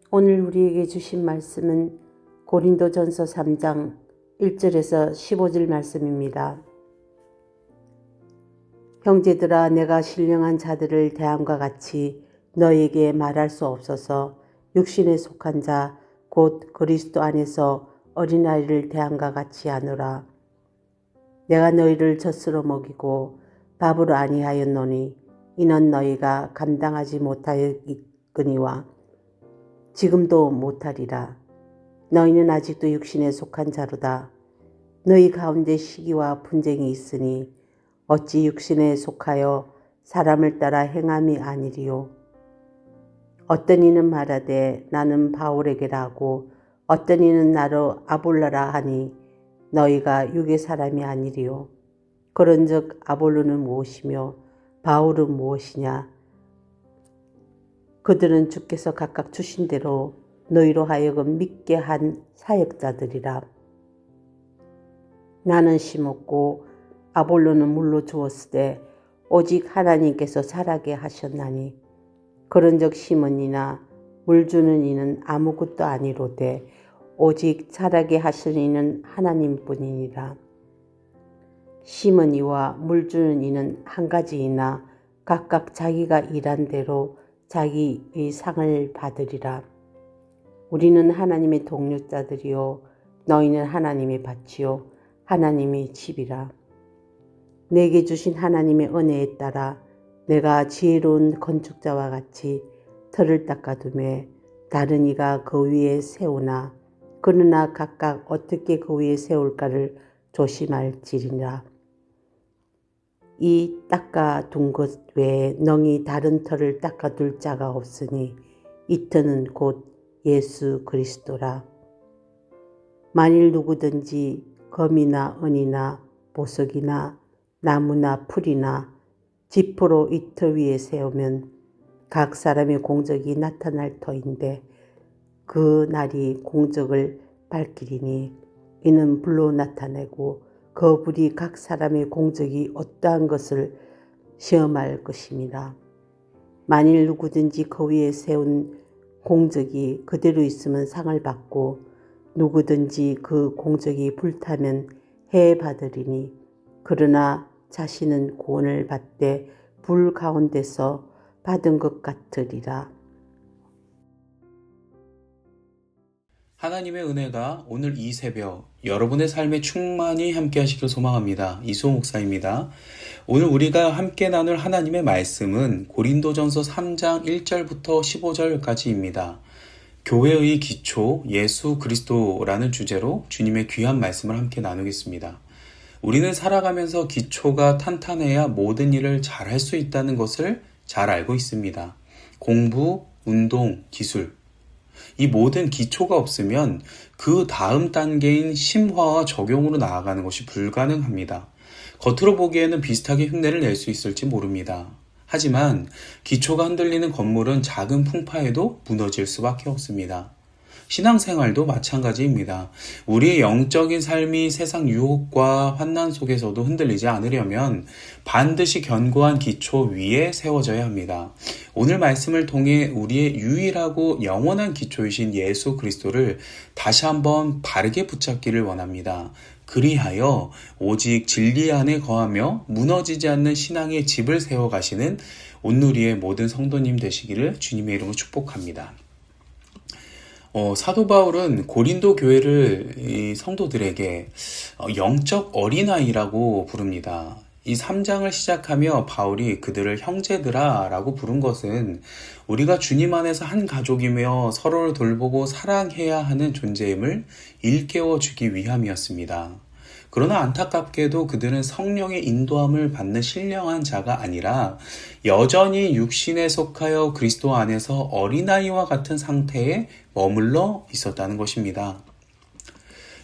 오늘 우리에게 주신 말씀은 고린도전서 3장 1절에서 15절 말씀입니다. 형제들아, 내가 신령한 자들을 대함과 같이 너에게 말할 수 없어서 육신에 속한 자 곧 그리스도 안에서 어린아이를 대함과 같이 하노라. 내가 너희를 젖으로 먹이고 밥으로 아니하였노니 이는 너희가 감당하지 못하였거니와 지금도 못하리라. 너희는 아직도 육신에 속한 자로다. 너희 가운데 시기와 분쟁이 있으니 어찌 육신에 속하여 사람을 따라 행함이 아니리요. 어떤 이는 말하되 나는 바울에게라 하고 어떤 이는 나로 아볼로라 하니 너희가 육의 사람이 아니리요. 그런즉 아볼로는 무엇이며 바울은 무엇이냐? 그들은 주께서 각각 주신 대로 너희로 하여금 믿게 한 사역자들이라. 나는 심었고 아볼로는 물로 주었으되 오직 하나님께서 자라게 하셨나니 그런즉 심은 이나 물 주는 이는 아무것도 아니로되 오직 자라게 하시는 이는 하나님뿐이니라. 심은 이와 물 주는 이는 한 가지이나 각각 자기가 일한 대로 자기의 상을 받으리라. 우리는 하나님의 동료자들이요 너희는 하나님의 밭이요 하나님의 집이라. 내게 주신 하나님의 은혜에 따라 내가 지혜로운 건축자와 같이 터를 닦아두매 다른 이가 그 위에 세우나 그러나 각각 어떻게 그 위에 세울까를 조심할지니라. 이 닦아둔 것 외에 능히 다른 터를 닦아둘 자가 없으니 이 터는 곧 예수 그리스도라. 만일 누구든지 금이나 은이나 보석이나 나무나 풀이나 지포로 이 터 위에 세우면 각 사람의 공적이 나타날 터인데 그 날이 공적을 밝히리니 이는 불로 나타내고 그 불이 각 사람의 공적이 어떠한 것을 시험할 것입니다. 만일 누구든지 그 위에 세운 공적이 그대로 있으면 상을 받고 누구든지 그 공적이 불타면 해 받으리니 그러나 자신은 구원을 받되 불 가운데서 받은 것 같으리라. 하나님의 은혜가 오늘 이 새벽 여러분의 삶에 충만히 함께 하시길 소망합니다. 이수호 목사입니다. 오늘 우리가 함께 나눌 하나님의 말씀은 고린도전서 3장 1절부터 15절까지입니다. 교회의 기초 예수 그리스도라는 주제로 주님의 귀한 말씀을 함께 나누겠습니다. 우리는 살아가면서 기초가 탄탄해야 모든 일을 잘할 수 있다는 것을 잘 알고 있습니다. 공부, 운동, 기술 이 모든 기초가 없으면 그 다음 단계인 심화와 적용으로 나아가는 것이 불가능합니다. 겉으로 보기에는 비슷하게 흉내를 낼 수 있을지 모릅니다. 하지만 기초가 흔들리는 건물은 작은 풍파에도 무너질 수밖에 없습니다. 신앙생활도 마찬가지입니다. 우리의 영적인 삶이 세상 유혹과 환난 속에서도 흔들리지 않으려면 반드시 견고한 기초 위에 세워져야 합니다. 오늘 말씀을 통해 우리의 유일하고 영원한 기초이신 예수 그리스도를 다시 한번 바르게 붙잡기를 원합니다. 그리하여 오직 진리 안에 거하며 무너지지 않는 신앙의 집을 세워가시는 온누리의 모든 성도님 되시기를 주님의 이름으로 축복합니다. 사도 바울은 고린도 교회를 성도들에게 영적 어린아이라고 부릅니다. 이 3장을 시작하며 바울이 그들을 형제들아 라고 부른 것은 우리가 주님 안에서 한 가족이며 서로를 돌보고 사랑해야 하는 존재임을 일깨워 주기 위함이었습니다. 그러나 안타깝게도 그들은 성령의 인도함을 받는 신령한 자가 아니라 여전히 육신에 속하여 그리스도 안에서 어린아이와 같은 상태에 머물러 있었다는 것입니다.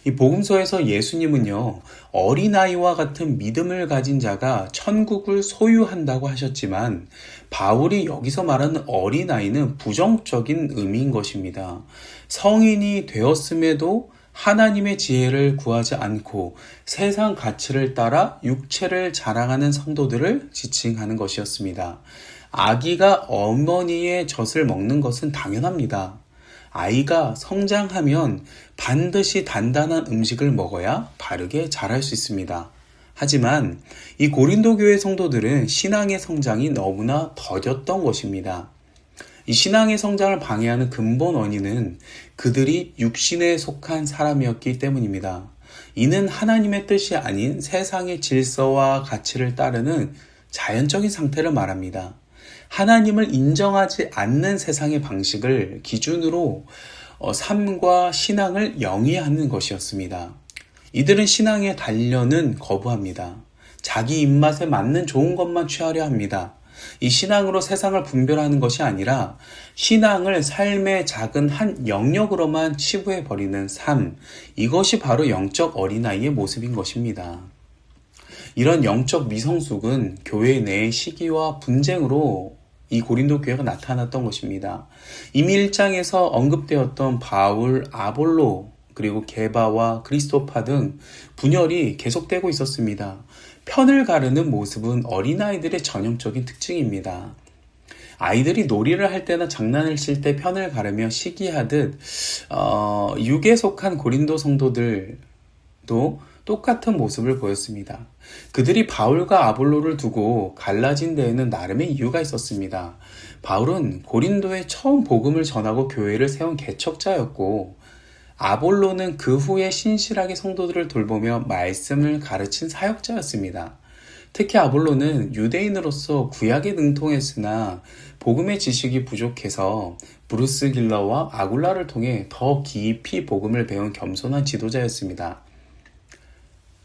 이 복음서에서 예수님은요, 어린아이와 같은 믿음을 가진 자가 천국을 소유한다고 하셨지만 바울이 여기서 말하는 어린아이는 부정적인 의미인 것입니다. 성인이 되었음에도 하나님의 지혜를 구하지 않고 세상 가치를 따라 육체를 자랑하는 성도들을 지칭하는 것이었습니다. 아기가 어머니의 젖을 먹는 것은 당연합니다. 아이가 성장하면 반드시 단단한 음식을 먹어야 바르게 자랄 수 있습니다. 하지만 이 고린도 교회 성도들은 신앙의 성장이 너무나 더뎠던 것입니다. 이 신앙의 성장을 방해하는 근본 원인은 그들이 육신에 속한 사람이었기 때문입니다. 이는 하나님의 뜻이 아닌 세상의 질서와 가치를 따르는 자연적인 상태를 말합니다. 하나님을 인정하지 않는 세상의 방식을 기준으로 삶과 신앙을 영위하는 것이었습니다. 이들은 신앙의 단련은 거부합니다. 자기 입맛에 맞는 좋은 것만 취하려 합니다. 이 신앙으로 세상을 분별하는 것이 아니라 신앙을 삶의 작은 한 영역으로만 치부해버리는 삶, 이것이 바로 영적 어린아이의 모습인 것입니다. 이런 영적 미성숙은 교회 내의 시기와 분쟁으로 이 고린도 교회가 나타났던 것입니다. 이미 1장에서 언급되었던 바울, 아볼로, 그리고 게바와 그리스도파 등 분열이 계속되고 있었습니다. 편을 가르는 모습은 어린아이들의 전형적인 특징입니다. 아이들이 놀이를 할 때나 장난을 칠 때 편을 가르며 시기하듯 육에 속한 고린도 성도들도 똑같은 모습을 보였습니다. 그들이 바울과 아볼로를 두고 갈라진 데에는 나름의 이유가 있었습니다. 바울은 고린도에 처음 복음을 전하고 교회를 세운 개척자였고, 아볼로는 그 후에 신실하게 성도들을 돌보며 말씀을 가르친 사역자였습니다. 특히 아볼로는 유대인으로서 구약에 능통했으나 복음의 지식이 부족해서 브루스 길러와 아굴라를 통해 더 깊이 복음을 배운 겸손한 지도자였습니다.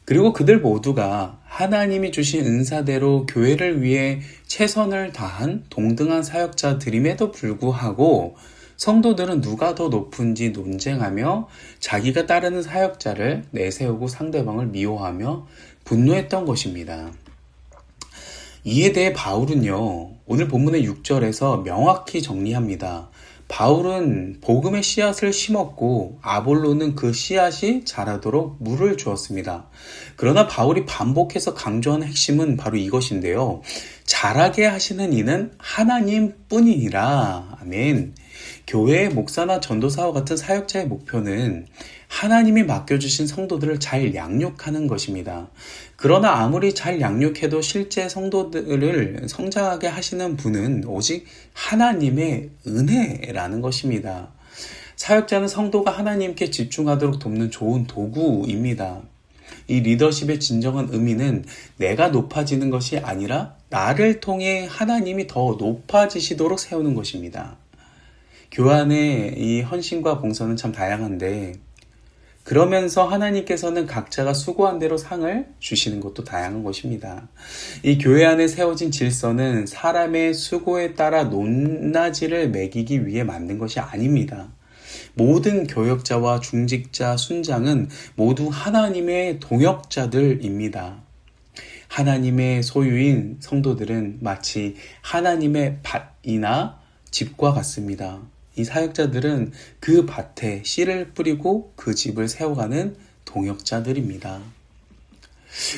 그리고 그들 모두가 하나님이 주신 은사대로 교회를 위해 최선을 다한 동등한 사역자들임에도 불구하고 성도들은 누가 더 높은지 논쟁하며 자기가 따르는 사역자를 내세우고 상대방을 미워하며 분노했던 것입니다. 이에 대해 바울은요, 오늘 본문의 6절에서 명확히 정리합니다. 바울은 복음의 씨앗을 심었고 아볼로는 그 씨앗이 자라도록 물을 주었습니다. 그러나 바울이 반복해서 강조하는 핵심은 바로 이것인데요. 자라게 하시는 이는 하나님 뿐이니라. 아멘. 교회의 목사나 전도사와 같은 사역자의 목표는 하나님이 맡겨주신 성도들을 잘 양육하는 것입니다. 그러나 아무리 잘 양육해도 실제 성도들을 성장하게 하시는 분은 오직 하나님의 은혜라는 것입니다. 사역자는 성도가 하나님께 집중하도록 돕는 좋은 도구입니다. 이 리더십의 진정한 의미는 내가 높아지는 것이 아니라 나를 통해 하나님이 더 높아지시도록 세우는 것입니다. 교회 안에 이 헌신과 봉사는 참 다양한데, 그러면서 하나님께서는 각자가 수고한 대로 상을 주시는 것도 다양한 것입니다. 이 교회 안에 세워진 질서는 사람의 수고에 따라 높낮이를 매기기 위해 만든 것이 아닙니다. 모든 교역자와 중직자, 순장은 모두 하나님의 동역자들입니다. 하나님의 소유인 성도들은 마치 하나님의 밭이나 집과 같습니다. 이 사역자들은 그 밭에 씨를 뿌리고 그 집을 세워가는 동역자들입니다.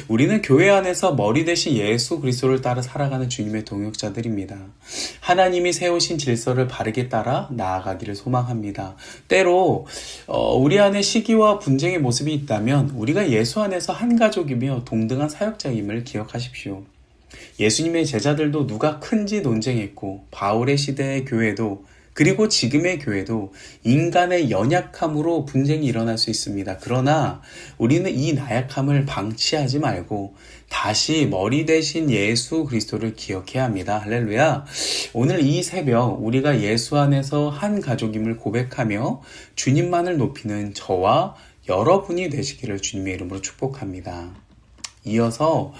우리는 교회 안에서 머리 대신 예수 그리스도를 따라 살아가는 주님의 동역자들입니다. 하나님이 세우신 질서를 바르게 따라 나아가기를 소망합니다. 때로 우리 안에 시기와 분쟁의 모습이 있다면 우리가 예수 안에서 한 가족이며 동등한 사역자임을 기억하십시오. 예수님의 제자들도 누가 큰지 논쟁했고, 바울의 시대의 교회도, 그리고 지금의 교회도 인간의 연약함으로 분쟁이 일어날 수 있습니다. 그러나 우리는 이 나약함을 방치하지 말고 다시 머리 대신 예수 그리스도를 기억해야 합니다. 할렐루야. 오늘 이 새벽 우리가 예수 안에서 한 가족임을 고백하며 주님만을 높이는 저와 여러분이 되시기를 주님의 이름으로 축복합니다. 이어서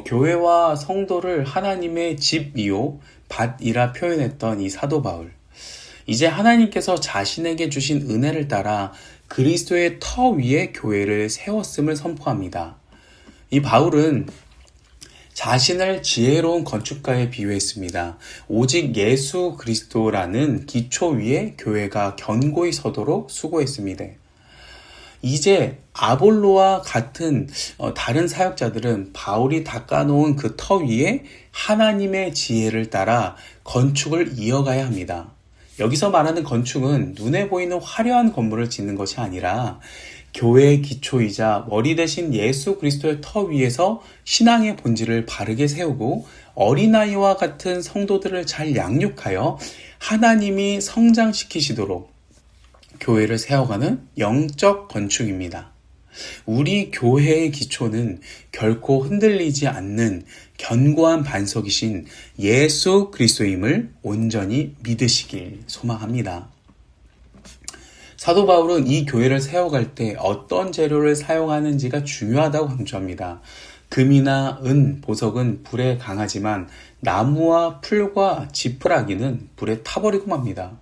교회와 성도를 하나님의 집이요 밭이라 표현했던 이 사도 바울, 이제 하나님께서 자신에게 주신 은혜를 따라 그리스도의 터 위에 교회를 세웠음을 선포합니다. 이 바울은 자신을 지혜로운 건축가에 비유했습니다. 오직 예수 그리스도라는 기초 위에 교회가 견고히 서도록 수고했습니다. 이제 아볼로와 같은 다른 사역자들은 바울이 닦아놓은 그 터 위에 하나님의 지혜를 따라 건축을 이어가야 합니다. 여기서 말하는 건축은 눈에 보이는 화려한 건물을 짓는 것이 아니라 교회의 기초이자 머리 대신 예수 그리스도의 터 위에서 신앙의 본질을 바르게 세우고 어린아이와 같은 성도들을 잘 양육하여 하나님이 성장시키시도록 교회를 세워가는 영적 건축입니다. 우리 교회의 기초는 결코 흔들리지 않는 견고한 반석이신 예수 그리스도임을 온전히 믿으시길 소망합니다. 사도 바울은 이 교회를 세워갈 때 어떤 재료를 사용하는지가 중요하다고 강조합니다. 금이나 은, 보석은 불에 강하지만 나무와 풀과 지푸라기는 불에 타버리고 맙니다.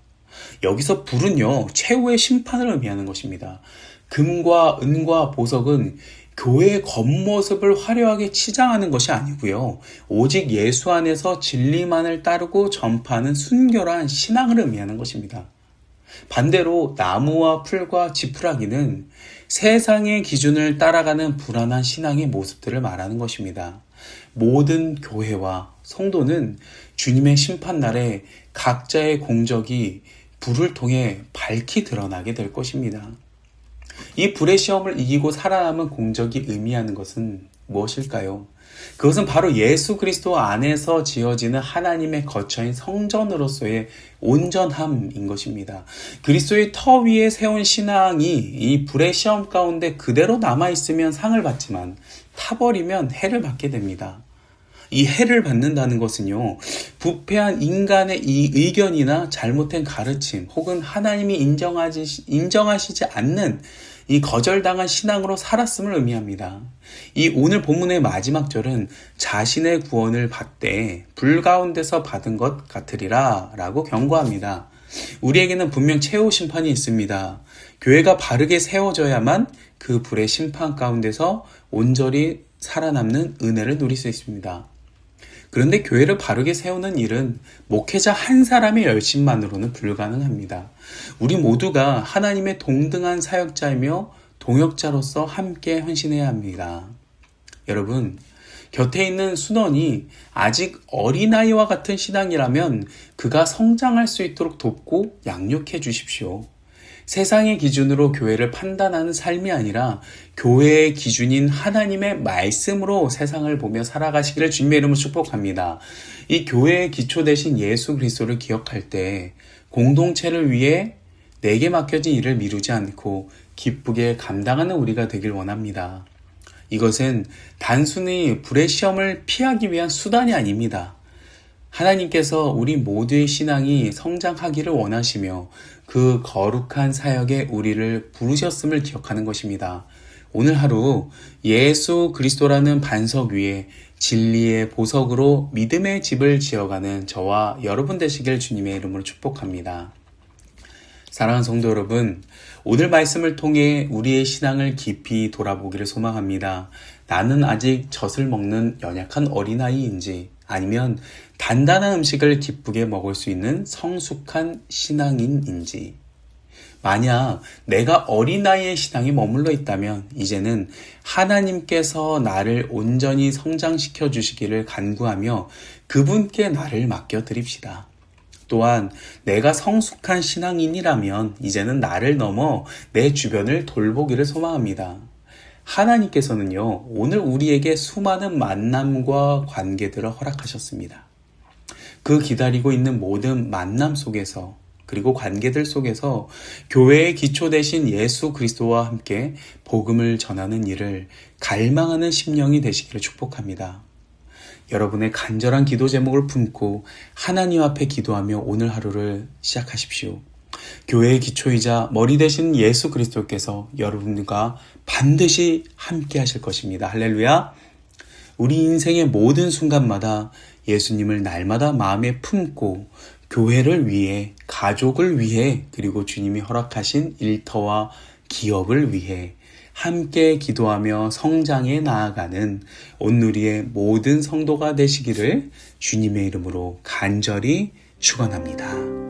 여기서 불은요, 최후의 심판을 의미하는 것입니다. 금과 은과 보석은 교회의 겉모습을 화려하게 치장하는 것이 아니고요. 오직 예수 안에서 진리만을 따르고 전파하는 순결한 신앙을 의미하는 것입니다. 반대로 나무와 풀과 지푸라기는 세상의 기준을 따라가는 불안한 신앙의 모습들을 말하는 것입니다. 모든 교회와 성도는 주님의 심판날에 각자의 공적이 불을 통해 밝히 드러나게 될 것입니다. 이 불의 시험을 이기고 살아남은 공적이 의미하는 것은 무엇일까요? 그것은 바로 예수 그리스도 안에서 지어지는 하나님의 거처인 성전으로서의 온전함인 것입니다. 그리스도의 터 위에 세운 신앙이 이 불의 시험 가운데 그대로 남아있으면 상을 받지만 타버리면 해를 받게 됩니다. 이 해를 받는다는 것은요, 부패한 인간의 이 의견이나 잘못된 가르침 혹은 하나님이 인정하시지 않는 이 거절당한 신앙으로 살았음을 의미합니다. 이 오늘 본문의 마지막 절은 자신의 구원을 받되 불 가운데서 받은 것 같으리라 라고 경고합니다. 우리에게는 분명 최후 심판이 있습니다. 교회가 바르게 세워져야만 그 불의 심판 가운데서 온전히 살아남는 은혜를 누릴 수 있습니다. 그런데 교회를 바르게 세우는 일은 목회자 한 사람의 열심만으로는 불가능합니다. 우리 모두가 하나님의 동등한 사역자이며 동역자로서 함께 헌신해야 합니다. 여러분, 곁에 있는 순원이 아직 어린아이와 같은 신앙이라면 그가 성장할 수 있도록 돕고 양육해 주십시오. 세상의 기준으로 교회를 판단하는 삶이 아니라 교회의 기준인 하나님의 말씀으로 세상을 보며 살아가시기를 주님의 이름으로 축복합니다. 이 교회의 기초 되신 예수 그리스도를 기억할 때 공동체를 위해 내게 맡겨진 일을 미루지 않고 기쁘게 감당하는 우리가 되길 원합니다. 이것은 단순히 불의 시험을 피하기 위한 수단이 아닙니다. 하나님께서 우리 모두의 신앙이 성장하기를 원하시며 그 거룩한 사역에 우리를 부르셨음을 기억하는 것입니다. 오늘 하루 예수 그리스도라는 반석 위에 진리의 보석으로 믿음의 집을 지어가는 저와 여러분 되시길 주님의 이름으로 축복합니다. 사랑하는 성도 여러분, 오늘 말씀을 통해 우리의 신앙을 깊이 돌아보기를 소망합니다. 나는 아직 젖을 먹는 연약한 어린아이인지 아니면 단단한 음식을 기쁘게 먹을 수 있는 성숙한 신앙인인지. 만약 내가 어린아이의 신앙에 머물러 있다면 이제는 하나님께서 나를 온전히 성장시켜 주시기를 간구하며 그분께 나를 맡겨드립시다. 또한 내가 성숙한 신앙인이라면 이제는 나를 넘어 내 주변을 돌보기를 소망합니다. 하나님께서는요, 오늘 우리에게 수많은 만남과 관계들을 허락하셨습니다. 그 기다리고 있는 모든 만남 속에서 그리고 관계들 속에서 교회의 기초 되신 예수 그리스도와 함께 복음을 전하는 일을 갈망하는 심령이 되시기를 축복합니다. 여러분의 간절한 기도 제목을 품고 하나님 앞에 기도하며 오늘 하루를 시작하십시오. 교회의 기초이자 머리 되신 예수 그리스도께서 여러분과 반드시 함께 하실 것입니다. 할렐루야! 우리 인생의 모든 순간마다 예수님을 날마다 마음에 품고 교회를 위해, 가족을 위해, 그리고 주님이 허락하신 일터와 기업을 위해 함께 기도하며 성장해 나아가는 온누리의 모든 성도가 되시기를 주님의 이름으로 간절히 축원합니다.